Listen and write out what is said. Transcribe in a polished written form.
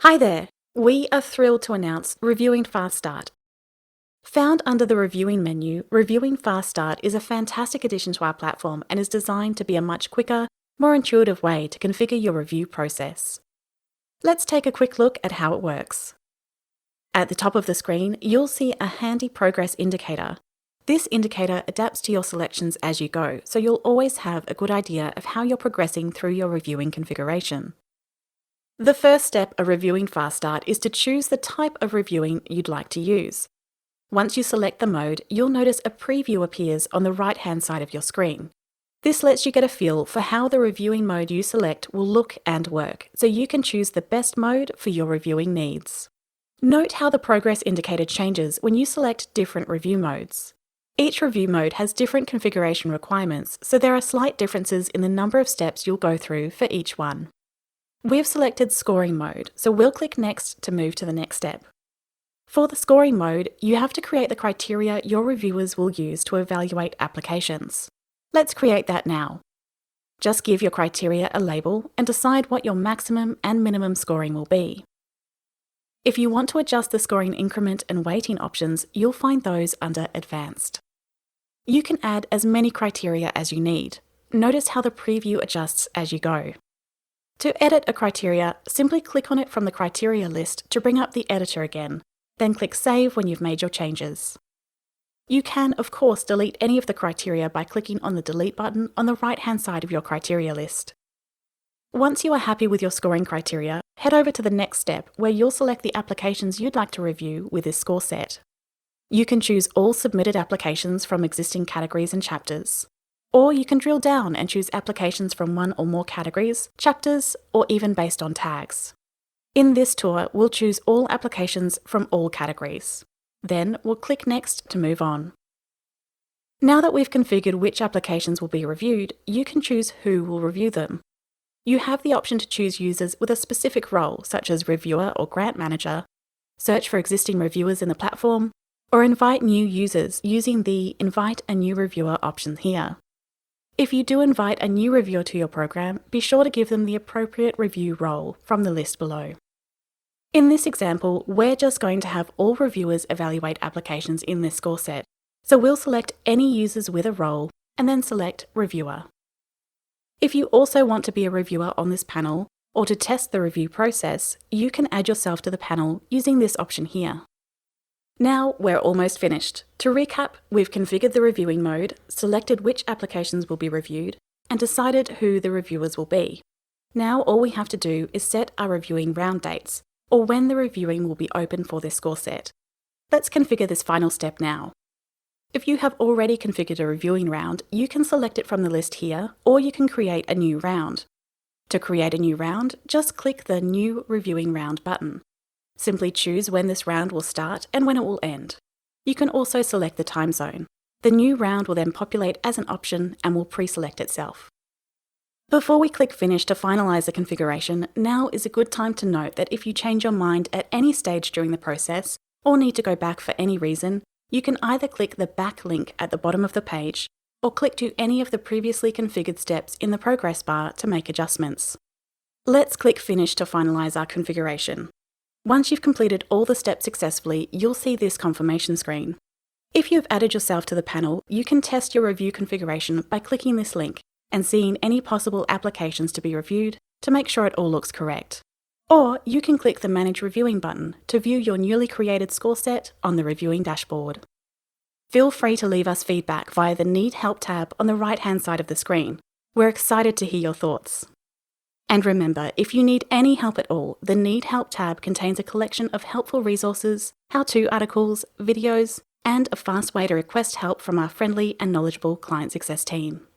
Hi there! We are thrilled to announce Reviewing Fast Start. Found under the Reviewing menu, Reviewing Fast Start is a fantastic addition to our platform and is designed to be a much quicker, more intuitive way to configure your review process. Let's take a quick look at how it works. At the top of the screen, you'll see a handy progress indicator. This indicator adapts to your selections as you go, so you'll always have a good idea of how you're progressing through your reviewing configuration. The first step of Reviewing Fast Start is to choose the type of reviewing you'd like to use. Once you select the mode, you'll notice a preview appears on the right-hand side of your screen. This lets you get a feel for how the reviewing mode you select will look and work, so you can choose the best mode for your reviewing needs. Note how the progress indicator changes when you select different review modes. Each review mode has different configuration requirements, so there are slight differences in the number of steps you'll go through for each one. We've selected Scoring mode, so we'll click Next to move to the next step. For the Scoring mode, you have to create the criteria your reviewers will use to evaluate applications. Let's create that now. Just give your criteria a label and decide what your maximum and minimum scoring will be. If you want to adjust the scoring increment and weighting options, you'll find those under Advanced. You can add as many criteria as you need. Notice how the preview adjusts as you go. To edit a criteria, simply click on it from the criteria list to bring up the editor again, then click Save when you've made your changes. You can, of course, delete any of the criteria by clicking on the Delete button on the right-hand side of your criteria list. Once you are happy with your scoring criteria, head over to the next step where you'll select the applications you'd like to review with this score set. You can choose all submitted applications from existing categories and chapters. Or you can drill down and choose applications from one or more categories, chapters, or even based on tags. In this tour, we'll choose all applications from all categories. Then we'll click Next to move on. Now that we've configured which applications will be reviewed, you can choose who will review them. You have the option to choose users with a specific role, such as reviewer or grant manager, search for existing reviewers in the platform, or invite new users using the Invite a New Reviewer option here. If you do invite a new reviewer to your program, be sure to give them the appropriate review role from the list below. In this example, we're just going to have all reviewers evaluate applications in this score set, so we'll select any users with a role and then select Reviewer. If you also want to be a reviewer on this panel, or to test the review process, you can add yourself to the panel using this option here. Now we're almost finished. To recap, we've configured the reviewing mode, selected which applications will be reviewed, and decided who the reviewers will be. Now all we have to do is set our reviewing round dates, or when the reviewing will be open for this score set. Let's configure this final step now. If you have already configured a reviewing round, you can select it from the list here, or you can create a new round. To create a new round, just click the New Reviewing Round button. Simply choose when this round will start and when it will end. You can also select the time zone. The new round will then populate as an option and will pre-select itself. Before we click Finish to finalise the configuration, now is a good time to note that if you change your mind at any stage during the process, or need to go back for any reason, you can either click the Back link at the bottom of the page, or click to any of the previously configured steps in the progress bar to make adjustments. Let's click Finish to finalise our configuration. Once you've completed all the steps successfully, you'll see this confirmation screen. If you've added yourself to the panel, you can test your review configuration by clicking this link and seeing any possible applications to be reviewed to make sure it all looks correct. Or you can click the Manage Reviewing button to view your newly created score set on the reviewing dashboard. Feel free to leave us feedback via the Need Help tab on the right-hand side of the screen. We're excited to hear your thoughts. And remember, if you need any help at all, the Need Help tab contains a collection of helpful resources, how-to articles, videos, and a fast way to request help from our friendly and knowledgeable client success team.